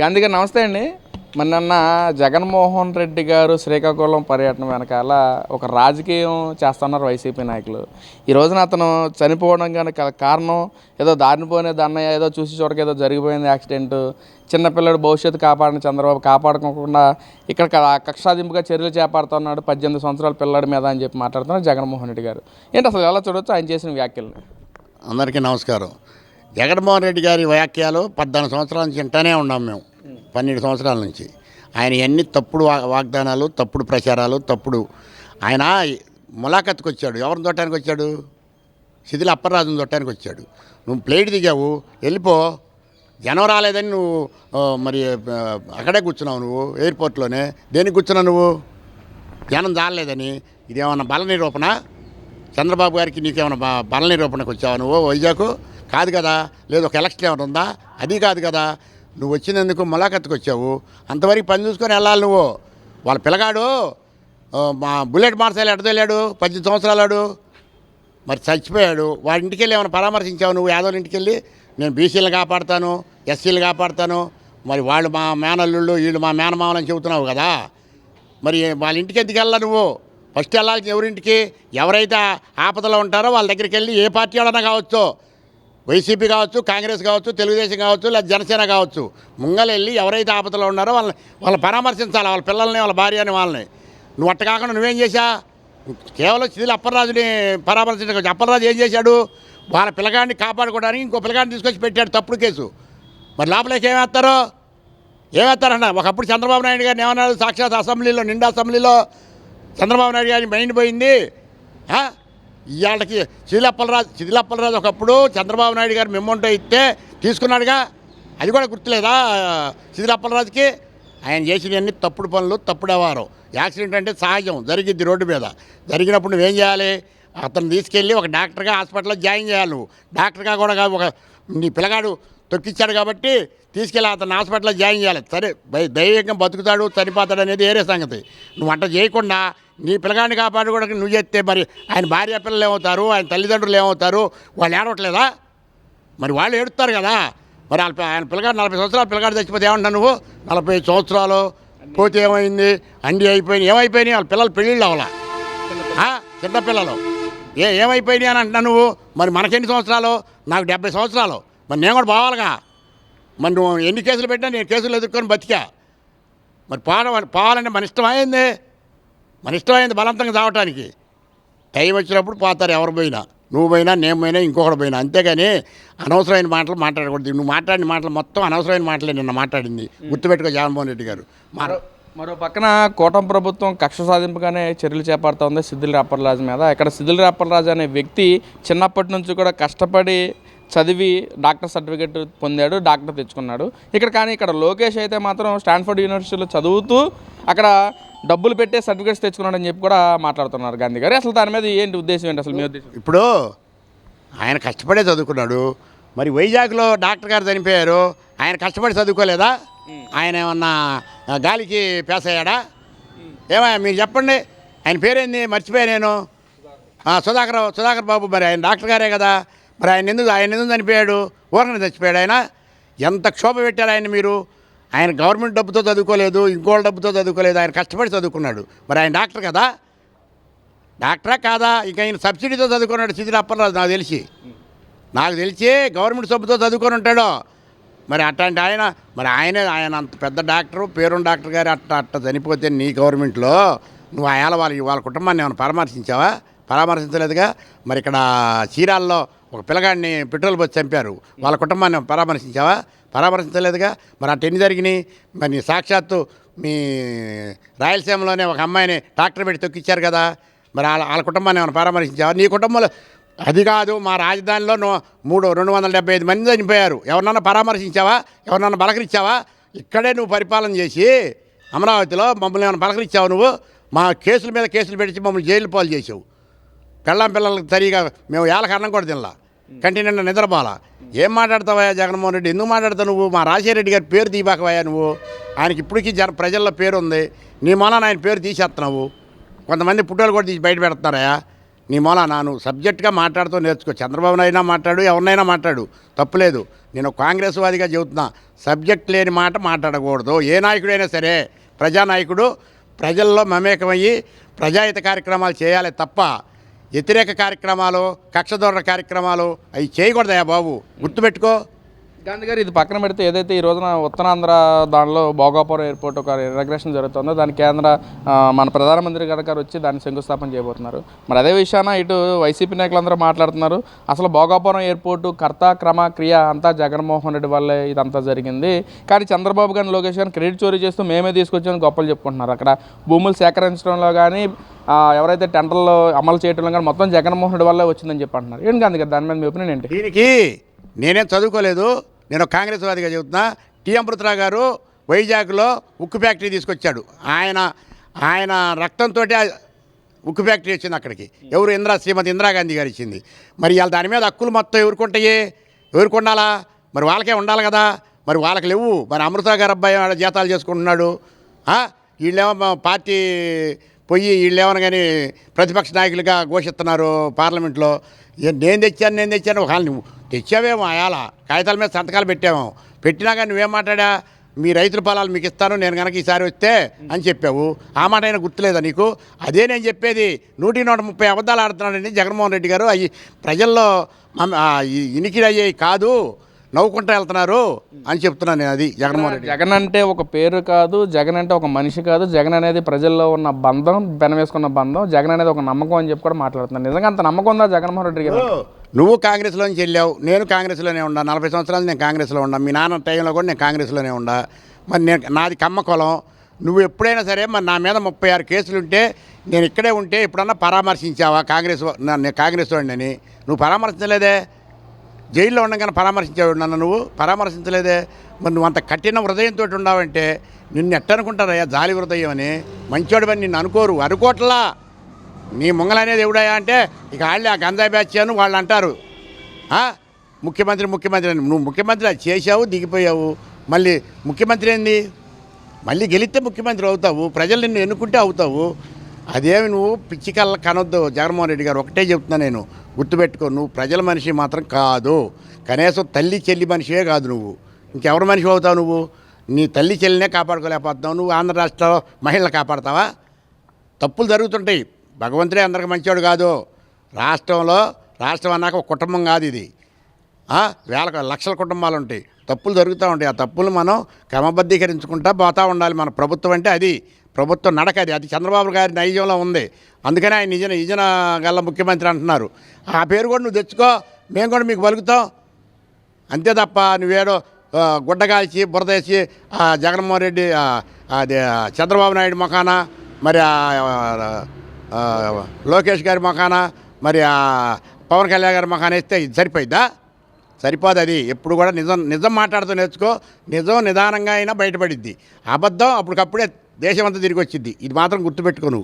గాంధీ గారు నమస్తే అండి. మొన్న జగన్మోహన్ రెడ్డి గారు శ్రీకాకుళం పర్యటన వెనకాల ఒక రాజకీయం చేస్తున్నారు వైసీపీ నాయకులు. ఈ రోజున అతను చనిపోవడం కానీ కారణం ఏదో దారిని పోయిన దన్నయ్య ఏదో చూసి చూడక ఏదో జరిగిపోయింది యాక్సిడెంట్, చిన్నపిల్లడు భవిష్యత్తు కాపాడిన చంద్రబాబు కాపాడుకోకుండా ఇక్కడ కక్షాదింపుగా చర్యలు చేపడుతున్నాడు 18 సంవత్సరాల పిల్లడి మీద అని చెప్పి మాట్లాడుతున్నారు జగన్మోహన్ రెడ్డి గారు. ఏంటి అసలు ఎలా చూడొచ్చు ఆయన చేసిన వ్యాఖ్యలను? అందరికీ నమస్కారం. జగన్మోహన్ రెడ్డి గారి వ్యాఖ్యలు 14 సంవత్సరాల నుంచి వింటానే ఉన్నాం మేము. 12 సంవత్సరాల నుంచి ఆయన ఎన్ని తప్పుడు వాగ్దానాలు, తప్పుడు ప్రచారాలు, ఆయన ములాఖత్కి వచ్చాడు. ఎవరిని చూడటానికి వచ్చాడు? శిథిల అప్పలరాజుని చూడటానికి వచ్చాడు. నువ్వు ప్లేట్ దిగావు, వెళ్ళిపో, జనం రాలేదని నువ్వు మరి అక్కడే కూర్చున్నావు. నువ్వు ఎయిర్పోర్ట్లోనే దేనికి కూర్చున్నావు? నువ్వు జనం చాలలేదని. ఇదేమన్నా బల నిరూపణ? చంద్రబాబు గారికి నీకేమన్నా బల నిరూపణకు వచ్చావా నువ్వు? వైజాగ్ కాదు కదా, లేదు ఒక ఎలక్షన్ ఏమైనా ఉందా? అది కాదు కదా. నువ్వు వచ్చినందుకు ములాఖత్తుకు వచ్చావు, అంతవరకు పని చూసుకొని వెళ్ళాలి. నువ్వు వాళ్ళ పిల్లగాడు మా బుల్లెట్ మార్చాలి ఎడతలేడు, 18 సంవత్సరాలాడు, మరి చచ్చిపోయాడు. వాడి ఇంటికి వెళ్ళి ఏమైనా పరామర్శించావు నువ్వు? యాదవుల ఇంటికి వెళ్ళి నేను బీసీలు కాపాడుతాను, ఎస్సీలు కాపాడుతాను, మరి వాళ్ళు మా మేనల్లుళ్ళు, వీళ్ళు మా మేనమామలని చెబుతున్నావు కదా, మరి వాళ్ళ ఇంటికి ఎందుకు వెళ్ళా నువ్వు? ఫస్ట్ వెళ్ళాల్సిన ఎవరింటికి? ఎవరైతే ఆపదలో ఉంటారో వాళ్ళ దగ్గరికి వెళ్ళి, ఏ పార్టీ వాళ్ళన్నా కావచ్చు, వైసీపీ కావచ్చు, కాంగ్రెస్ కావచ్చు, తెలుగుదేశం కావచ్చు, లేదా జనసేన కావచ్చు, ముంగలెళ్ళి ఎవరైతే ఆపదలో ఉన్నారో వాళ్ళని పరామర్శించాలి, వాళ్ళ పిల్లల్ని, వాళ్ళ భార్యని, వాళ్ళని. నువ్వు అట్ట కాకుండా నువ్వేం చేశా? కేవలం శిథిల అప్పలరాజుని పరామర్శించవచ్చు. అప్పలరాజు ఏం చేశాడు? వాళ్ళ పిల్లగాడిని కాపాడుకోవడానికి ఇంకో పిల్లగాడిని తీసుకొచ్చి పెట్టాడు, తప్పుడు కేసు. మరి లోపలికి ఏమేస్తారన్న? ఒకప్పుడు చంద్రబాబు నాయుడు గారిని ఏమన్నారు? సాక్షాత్ అసెంబ్లీలో, నిండా అసెంబ్లీలో చంద్రబాబు నాయుడు గారిని మైండ్ పోయింది. ఇవాళకి శిథిల అప్పలరాజు ఒకప్పుడు చంద్రబాబు నాయుడు గారు మెమోంటో ఇస్తే తీసుకున్నాడుగా, అది కూడా గుర్తులేదా శిథిల అప్పలరాజుకి? ఆయన చేసినవన్నీ తప్పుడు పనులు, తప్పుడు వ్యవహారం. యాక్సిడెంట్ అంటే సహజం, జరిగిద్ది రోడ్డు మీద. జరిగినప్పుడు నువ్వేం చేయాలి? అతను తీసుకెళ్ళి ఒక డాక్టర్గా హాస్పిటల్లో జాయిన్ చేయాలి. నువ్వు డాక్టర్గా కూడా ఒక నీ పిల్లగాడు తొక్కిచ్చాడు కాబట్టి తీసుకెళ్ళి అతను హాస్పిటల్లో జాయిన్ చేయాలి. సరే, దైవికంగా బతుకుతాడు, చనిపోతాడు అనేది వేరే సంగతి. నువ్వు అంట చేయకుండా నీ పిల్లగాడిని కాపాడుకోవడానికి నువ్వు చేస్తే మరి ఆయన భార్య పిల్లలు ఏమవుతారు? ఆయన తల్లిదండ్రులు ఏమవుతారు? వాళ్ళు ఏడవట్లేదా? మరి వాళ్ళు ఏడుస్తారు కదా. మరి ఆయన పిల్లగాడు 40 సంవత్సరాలు పిల్లగాడు చచ్చిపోతే ఏమంటున్నావు నువ్వు? 45 సంవత్సరాలు పోతే ఏమైంది? అండి అయిపోయినాయి. ఏమైపోయినాయి? వాళ్ళ పిల్లలు పెళ్ళిళ్ళు అవ్వాలా? చిన్నపిల్లలు ఏమైపోయినాయి అని అంటున్నావు నువ్వు? మరి మనకెన్ని సంవత్సరాలు? నాకు 70 సంవత్సరాలు. మరి నేను కూడా పోవాలిగా. మరి నువ్వు ఎన్ని కేసులు పెట్టినా నేను కేసులు ఎదుర్కొని బతికా. మరి పోవాలంటే మన ఇష్టమైంది, బలవంతంగా చావటానికి. టైం వచ్చినప్పుడు పోతారు, ఎవరు పోయినా. నువ్వు పోయినా, నేను పోయినా, ఇంకొకటి పోయినా. అంతేగాని అనవసరమైన మాటలు మాట్లాడకూడదు. నువ్వు మాట్లాడిన మాటలు మొత్తం అనవసరమైన మాటలే నిన్న మాట్లాడింది. గుర్తుపెట్టుకో జగన్మోహన్ రెడ్డి గారు. మరో పక్కన కూటమి ప్రభుత్వం కక్ష సాధింపుగానే చర్యలు చేపడుతోంది శిథిల అప్పలరాజు మీద. ఇక్కడ శిథిల అప్పలరాజు అనే వ్యక్తి చిన్నప్పటి నుంచి కూడా కష్టపడి చదివి డాక్టర్ సర్టిఫికేట్ పొందాడు, డాక్టర్ తెచ్చుకున్నాడు. ఇక్కడ లోకేష్ అయితే మాత్రం స్టాన్ఫర్డ్ యూనివర్సిటీలో చదువుతూ అక్కడ డబ్బులు పెట్టే సర్టిఫికేట్స్ తెచ్చుకున్నాడని చెప్పి కూడా మాట్లాడుతున్నారు గాంధీ గారు. అసలు దాని మీద ఏంటి ఉద్దేశం, ఏంటి అసలు మీ ఉద్దేశం? ఇప్పుడు ఆయన కష్టపడే చదువుకున్నాడు. మరి వైజాగ్లో డాక్టర్ గారు చనిపోయారు, ఆయన కష్టపడి చదువుకోలేదా? ఆయన ఏమన్నా గాలికి పేస్ అయ్యాడా? ఏమయ్యా మీరు చెప్పండి. ఆయన పేరేంది? మర్చిపోయా నేను. సుధాకర్ బాబు. మరి ఆయన డాక్టర్ గారే కదా. మరి ఆయన ఎందుకు చనిపోయాడు? ఊరకనే చచ్చిపోయాడు. ఆయన ఎంత క్షోభ పెట్టారు ఆయన మీరు. ఆయన గవర్నమెంట్ డబ్బుతో చదువుకోలేదు, ఇంకోళ్ళ డబ్బుతో చదువుకోలేదు, ఆయన కష్టపడి చదువుకున్నాడు. మరి ఆయన డాక్టర్ కదా? డాక్టరా కాదా? ఇంకా ఆయన సబ్సిడీతో చదువుకున్నాడు శిథిల అప్పలరాజు. నాకు తెలిసి గవర్నమెంట్ సబ్బుతో చదువుకొని ఉంటాడు. మరి అట్లాంటి ఆయన అంత పెద్ద డాక్టరు, పేరున్న డాక్టర్ గారు అట్ట చనిపోతే నీ గవర్నమెంట్లో నువ్వు వాళ్ళ కుటుంబాన్ని ఏమైనా పరామర్శించలేదుగా. మరి ఇక్కడ చీరాల్లో ఒక పిల్లగాడిని పెట్రోల్ పోసి చంపారు, వాళ్ళ కుటుంబాన్ని పరామర్శించలేదుగా. మరి అట్ట ఎన్ని జరిగినాయి? మరి సాక్షాత్తు మీ రాయలసీమలోనే ఒక అమ్మాయిని ట్రాక్టర్ పెట్టి తొక్కిచ్చారు కదా. మరి వాళ్ళ కుటుంబాన్ని ఏమైనా పరామర్శించావా? నీ కుటుంబంలో అది కాదు, మా రాజధానిలో 275 మంది చనిపోయారు. ఎవరినన్నా పరామర్శించావా? ఎవరినన్నా పలకరించావా? ఇక్కడే నువ్వు పరిపాలన చేసి అమరావతిలో మమ్మల్ని ఏమైనా పలకరించావు నువ్వు? మా కేసుల మీద కేసులు పెట్టి మమ్మల్ని జైలు పాలు చేసావు. పిల్లలకు సరిగా మేము ఏళ్ళకి అన్నం కూడా తినలా, కంటి నిండా నిద్రపోలా. ఏం మాట్లాడతావా జగన్మోహన్ రెడ్డి? ఎందుకు మాట్లాడతావు నువ్వు? మా రాజశేఖర రెడ్డి గారి పేరు తీయబాకవయ్యా నువ్వు. ఆయనకి ఇప్పటికీ ప్రజల్లో పేరు ఉంది, నీ మూలాన ఆయన పేరు తీసేస్తున్నావు. కొంతమంది పుట్టోలు కూడా తీసి బయట పెడుతున్నారయ్యా. నీ మూలాన నువ్వు సబ్జెక్ట్గా మాట్లాడుతూ నేర్చుకో. చంద్రబాబు అయినా మాట్లాడు, ఎవరినైనా మాట్లాడు, తప్పులేదు. నేను కాంగ్రెస్ వాదిగా చెబుతున్నా, సబ్జెక్ట్ లేని మాట మాట్లాడకూడదు. ఏ నాయకుడైనా సరే ప్రజానాయకుడు ప్రజల్లో మమేకమయ్యి ప్రజాహిత కార్యక్రమాలు చేయాలి తప్ప వ్యతిరేక కార్యక్రమాలు, కక్షదోరణ కార్యక్రమాలు అవి చేయకూడదయా బాబు, గుర్తుపెట్టుకో. గాంధీ గారు, ఇది పక్కన పెడితే ఏదైతే ఈ రోజున ఉత్తరాంధ్ర దానిలో భోగాపురం ఎయిర్పోర్ట్ ఒక ఇనాగ్రేషన్ జరుగుతుందో దాని కేంద్ర మన ప్రధానమంత్రి గారు వచ్చి దాన్ని శంకుస్థాపన చేయబోతున్నారు. మరి అదే విషయాన ఇటు వైసీపీ నాయకులందరూ మాట్లాడుతున్నారు, అసలు భోగాపురం ఎయిర్పోర్టు కర్త క్రమ క్రియ అంతా జగన్మోహన్ రెడ్డి వల్లే ఇదంతా జరిగింది, కానీ చంద్రబాబు గారిని లోకేష్ గారిని క్రెడిట్ చోరీ చేస్తూ మేమే తీసుకొచ్చామని గొప్పలు చెప్పుకుంటున్నారు. అక్కడ భూములు సేకరించడంలో కానీ ఎవరైతే టెండర్లు అమలు చేయడంలో కానీ మొత్తం జగన్మోహన్ రెడ్డి వల్లే వచ్చిందని చెప్పి అంటున్నారు. ఏంటి గాంధీ గారు, దాని మీద మీ ఒపీనియన్ ఏంటి? దీనికి నేనేం చదువుకోలేదు, నేను కాంగ్రెస్ వాదిగా చెబుతున్నా. టి అమృతరావు గారు వైజాగ్లో ఉక్కు ఫ్యాక్టరీ తీసుకొచ్చాడు. ఆయన రక్తంతో ఉక్కు ఫ్యాక్టరీ వచ్చింది అక్కడికి. ఎవరు? శ్రీమతి ఇందిరాగాంధీ గారు ఇచ్చింది. మరి ఇవాళ దాని మీద హక్కులు మొత్తం ఎవరికి ఉండాలా? మరి వాళ్ళకే ఉండాలి కదా, మరి వాళ్ళకి లేవు. మరి అమృతరావు గారు అబ్బాయి వాడు జీతాలు చేసుకుంటున్నాడు. వీళ్ళేమో పార్టీ పోయి వీళ్ళేమో కానీ ప్రతిపక్ష నాయకులుగా ఘోషిస్తున్నారు పార్లమెంట్లో. నేను తెచ్చాను. ఒకవేళ నువ్వు తెచ్చావేమో, అయాల కాగితాల మీద సంతకాలు పెట్టినా కానీ నువ్వేం మాట్లాడా? మీ రైతుల పొలాలు మీకు ఇస్తాను నేను కనుక ఈసారి వస్తే అని చెప్పావు. ఆ మాట అయినా గుర్తులేదా నీకు? అదే నేను చెప్పేది. 130 అబద్ధాలు ఆడుతున్నాడండి జగన్మోహన్ రెడ్డి గారు. అవి ప్రజల్లో ఇనికిడి అయ్యేవి కాదు, నవ్వుకుంటూ వెళ్తున్నారు అని చెప్తున్నాను నేను. అది జగన్మోహన్ రెడ్డి. జగన్ అంటే ఒక పేరు కాదు, జగన్ అంటే ఒక మనిషి కాదు, జగన్ అనేది ప్రజల్లో ఉన్న బంధం, పెనవేసుకున్న బంధం, జగన్ అనేది ఒక నమ్మకం అని చెప్పి కూడా మాట్లాడుతున్నాను. నిజంగా అంత నమ్మకం ఉందా జగన్మోహన్ రెడ్డి గారు? నువ్వు కాంగ్రెస్లోంచి వెళ్ళావు, నేను కాంగ్రెస్లోనే ఉన్నా. 40 సంవత్సరాలు నేను కాంగ్రెస్లో ఉన్నా. మీ నాన్న టైంలో కూడా నేను కాంగ్రెస్లోనే ఉన్నా. మరి నాది కమ్మ కులం. నువ్వు ఎప్పుడైనా సరే మరి నా మీద 36 కేసులు ఉంటే నేను ఇక్కడే ఉంటే ఎప్పుడన్నా పరామర్శించావా? నేను కాంగ్రెస్ వాడిని నువ్వు పరామర్శించలేదే. జైల్లో ఉండగానే పరామర్శించావు నన్ను, నువ్వు పరామర్శించలేదే. మరి నువ్వు అంత కఠిన హృదయంతో ఉన్నావంటే నిన్ను ఎట్టనుకుంటారయ్యా జాలి హృదయం అని? మంచోడివని నిన్ను అనుకోవట్లా. నీ ముంగలనేది ఎవడయ్యా అంటే ఇక వాళ్ళే ఆ గంజాయి బ్యాచ్ అని వాళ్ళు అంటారు. ముఖ్యమంత్రి అని. నువ్వు ముఖ్యమంత్రి అది చేసావు, దిగిపోయావు. మళ్ళీ ముఖ్యమంత్రి ఏంది? మళ్ళీ గెలిస్తే ముఖ్యమంత్రి అవుతావు, ప్రజలు నిన్ను ఎన్నుకుంటే అవుతావు. అదేమి నువ్వు పిచ్చి కళ్ళ కనొద్దు జగన్మోహన్ రెడ్డి గారు. ఒకటే చెప్తున్నా నేను, గుర్తుపెట్టుకో. నువ్వు ప్రజల మనిషి మాత్రం కాదు, కనీసం తల్లి చెల్లి మనిషివే కాదు. నువ్వు ఇంకెవరి మనిషి అవుతావు? నువ్వు నీ తల్లి చెల్లినే కాపాడుకోలేకపోతున్నావు. నువ్వు ఆంధ్ర రాష్ట్రంలో మహిళలు కాపాడతావా? తప్పులు జరుగుతుంటాయి, భగవంతుడే అందరికి మంచివాడు కాదు. రాష్ట్రం అన్నాక ఒక కుటుంబం కాదు ఇది. లక్షల కుటుంబాలు ఉంటాయి, తప్పులు జరుగుతూ ఉంటాయి. ఆ తప్పులు మనం క్రమబద్ధీకరించుకుంటా పోతూ ఉండాలి. మన ప్రభుత్వం అంటే అది, ప్రభుత్వం నడక అది. చంద్రబాబు గారి నైజంలో ఉంది. అందుకనే ఆయన నిజన గల్ల ముఖ్యమంత్రి అంటున్నారు. ఆ పేరు కూడా నువ్వు తెచ్చుకో, మేము కూడా మీకు పలుకుతాం. అంతే తప్ప నువ్వేడో గుడ్డగాల్చి బురదేసి జగన్మోహన్ రెడ్డి అది చంద్రబాబు నాయుడు మొఖాన, మరి లోకేష్ గారి మొఖాన, మరి పవన్ కళ్యాణ్ గారి మొఖాన వేస్తే ఇది సరిపోయిద్దా? సరిపోదు. అది ఎప్పుడు కూడా నిజం మాట్లాడుతూ నేర్చుకో. నిజం నిదానంగా అయినా బయటపడిద్ది. అబద్ధం అప్పటికప్పుడే దేశమంతా తిరిగి వచ్చిద్ది. ఇది మాత్రం గుర్తుపెట్టుకో నువ్వు.